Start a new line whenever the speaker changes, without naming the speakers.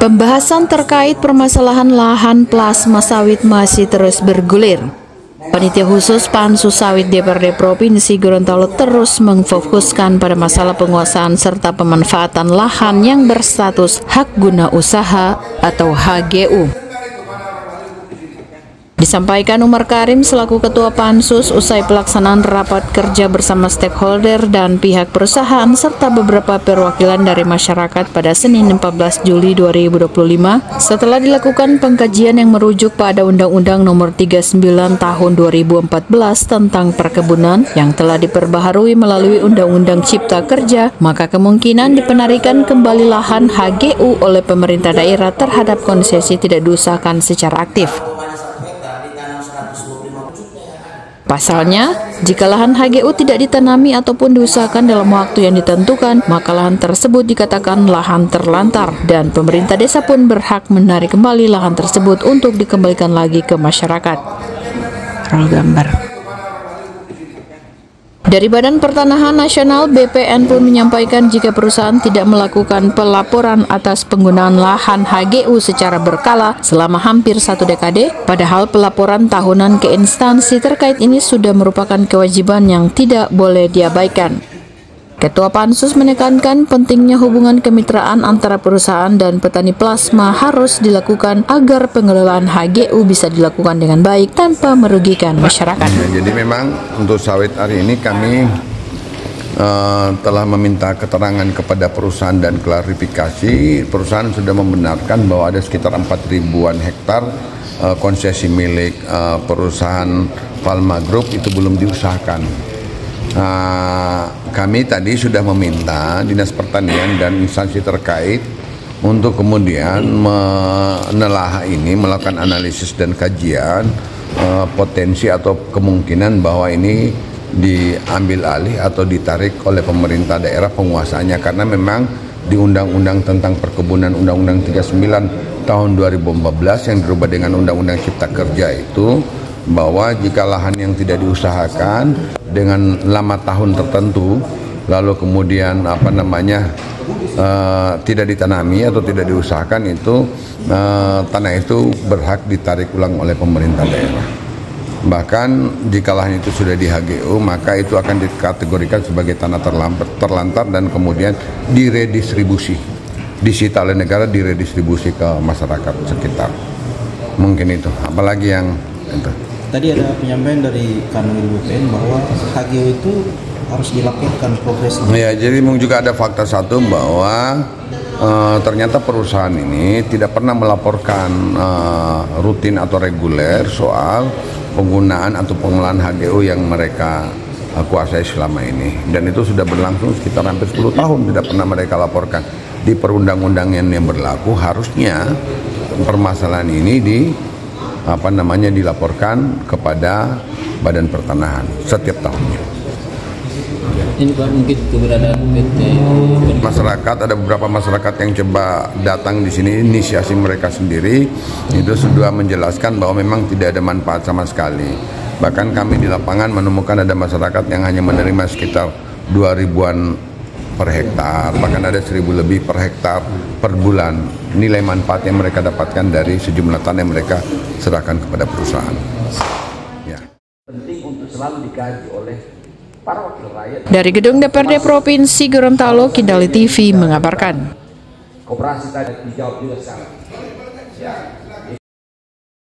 Pembahasan terkait permasalahan lahan plasma sawit masih terus bergulir. Panitia khusus Pansus Sawit DPRD Provinsi Gorontalo terus memfokuskan pada masalah penguasaan serta pemanfaatan lahan yang berstatus hak guna usaha atau HGU. Disampaikan Umar Karim selaku Ketua Pansus usai pelaksanaan rapat kerja bersama stakeholder dan pihak perusahaan serta beberapa perwakilan dari masyarakat pada Senin 14 Juli 2025 setelah dilakukan pengkajian yang merujuk pada Undang-Undang Nomor 39 Tahun 2014 tentang perkebunan yang telah diperbaharui melalui Undang-Undang Cipta Kerja, maka kemungkinan dipenarikan kembali lahan HGU oleh pemerintah daerah terhadap konsesi tidak diusahakan secara aktif. Pasalnya, jika lahan HGU tidak ditanami ataupun diusahakan dalam waktu yang ditentukan, maka lahan tersebut dikatakan lahan terlantar dan pemerintah desa pun berhak menarik kembali lahan tersebut untuk dikembalikan lagi ke masyarakat. Roll gambar. Dari Badan Pertanahan Nasional, BPN pun menyampaikan jika perusahaan tidak melakukan pelaporan atas penggunaan lahan HGU secara berkala selama hampir 1 dekade, padahal pelaporan tahunan ke instansi terkait ini sudah merupakan kewajiban yang tidak boleh diabaikan. Ketua Pansus menekankan pentingnya hubungan kemitraan antara perusahaan dan petani plasma harus dilakukan agar pengelolaan HGU bisa dilakukan dengan baik tanpa merugikan masyarakat.
Jadi memang untuk sawit hari ini kami telah meminta keterangan kepada perusahaan dan klarifikasi. Perusahaan sudah membenarkan bahwa ada sekitar 4.000-an hektar konsesi milik perusahaan Palma Group itu belum diusahakan. Kami tadi sudah meminta Dinas Pertanian dan instansi terkait untuk kemudian menelaah ini, melakukan analisis dan kajian potensi atau kemungkinan bahwa ini diambil alih atau ditarik oleh pemerintah daerah penguasaannya, karena memang di Undang-Undang tentang Perkebunan Undang-Undang 39 tahun 2014 yang dirubah dengan Undang-Undang Cipta Kerja itu, bahwa jika lahan yang tidak diusahakan dengan lama tahun tertentu lalu kemudian tidak ditanami atau tidak diusahakan, itu tanah itu berhak ditarik ulang oleh pemerintah daerah. Bahkan jika lahan itu sudah di HGU, maka itu akan dikategorikan sebagai tanah terlantar dan kemudian diredistribusi, disita oleh negara, diredistribusi ke masyarakat sekitar. Mungkin itu, apalagi yang itu.
Tadi ada penyampaian dari Kanwil BPN bahwa HGU itu harus dilaporkan progresnya.
Ya, jadi juga ada fakta satu bahwa ternyata perusahaan ini tidak pernah melaporkan rutin atau reguler soal penggunaan atau pengelolaan HGU yang mereka kuasai selama ini. Dan itu sudah berlangsung sekitar hampir 10 tahun tidak pernah mereka laporkan. Di perundang-undangan yang berlaku harusnya permasalahan ini dilaporkan kepada Badan Pertanahan setiap tahunnya.
Ini Pak, mungkin keberadaan PT
masyarakat, ada beberapa masyarakat yang coba datang di sini, inisiasi mereka sendiri, itu sudah menjelaskan bahwa memang tidak ada manfaat sama sekali. Bahkan kami di lapangan menemukan ada masyarakat yang hanya menerima sekitar 2.000-an per hektar, bahkan ada 1.000 lebih per hektar per bulan. Nilai manfaat yang mereka dapatkan dari sejumlah tanah yang mereka serahkan kepada perusahaan. Ya.
Penting untuk selalu dikaji oleh para wakil rakyat.
Dari Gedung DPRD Provinsi Gorontalo, Kindali TV mengabarkan.
Koperasi tadi dijawab juga sekarang. Ya.